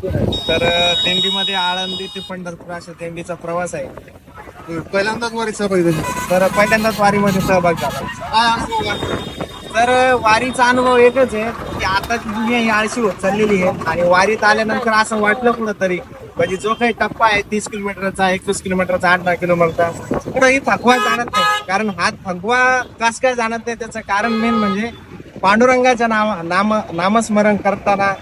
तर दिंडीमध्ये आळंदी ते पंढरपूर अशा दिंडीचा प्रवास आहे. पहिल्यांदाच वारी सहभागी झाली. तर पहिल्यांदाच वारीमध्ये सहभाग झाला. काय अनुभव वाटला? तर वारीचा अनुभव एकच आहे की आताची दुनिया ही आळशी होत चाललेली आहे आणि वारीत आल्यानंतर असं वाटलं कुठंतरी म्हणजे जो काही टप्पा आहे 30 किलोमीटरचा 21 किलोमीटरचा 8-10 किलोमीटरचा कुठंही थकवा जाणत नाही. कारण हा थकवा कस काय जाणत नाही त्याचं कारण मेन म्हणजे पांडुरंगाच्या नामस्मरण करताना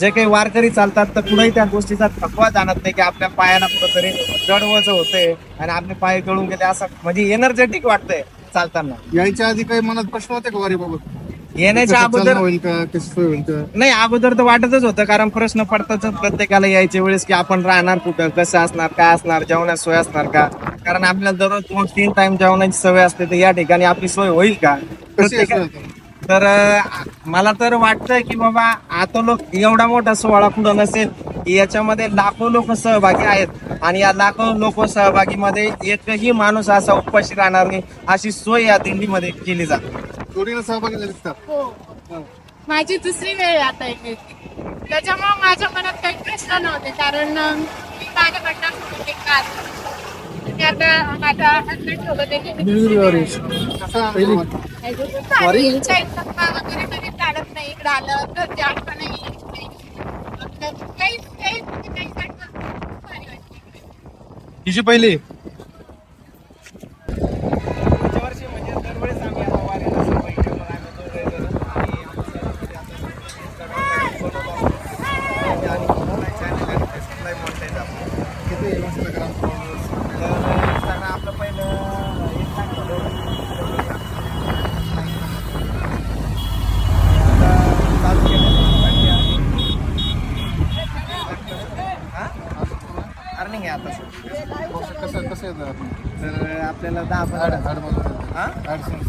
जे काही वारकरी चालतात तर कुठेही त्या गोष्टीचा थकवा जाणत नाही की आपल्या पायाला कुठंतरी जडवज होतंय आणि आपले पाय गळून गेले असं म्हणजे एनर्जेटिक वाटतंय चालताना. यायच्या आधी काही मनात प्रश्न होते का वारीबाबत? येण्याच्या कसं अगोदर चालणं होईल का, कशी सोय होईल का? नाही अगोदर तर वाटतच होतं कारण प्रश्न पडताच प्रत्येकाला यायच्या वेळेस की आपण राहणार कुठं कसं असणार काय असणार जेवणाची सोय असणार का कारण आपल्याला दररोज 2-3 टाइम जेवणाची सवय असते तर या ठिकाणी आपली सोय होईल का कशी आहे सोय? तर मला तर वाटतं की बाबा आता लोक एवढा मोठा सोहळा कुठं नसेल की याच्यामध्ये लाखो लोक सहभागी आहेत आणि या लाखो लोक सहभागीमध्ये एकही माणूस असा उपाशी राहणार नाही अशी सोय या दिंडीमध्ये केली जाते. जोडीनं सहभागी झालीत का? हो माझी दुसरी वेळ आता येते त्याच्यामुळे माझ्या मनात काही प्रश्न नव्हते कारण मी माझ्याकडनं एक कार ते आता माझ्या हसबंड सोबत कसा अनुभव वाटला? वगैरे कधी काढत नाही इकडे आलं तर जास्त नाही काही हिची पहिली पुढच्या वर्षी म्हणजे दरवेळेस आम्ही आता वारीला सहभागी होणार. आम्ही दोघंजण आणि online channel आणि Facebookला monetize आपण. किती Instagram followers? तर Instagram आपलं पहिलं 1 लाख follower. आता चालू केलं हा अर्निंग आहे आता कसं कसं येतं? तर आपल्याला 10-15 ऍड मधून हा ऍडसेन्स.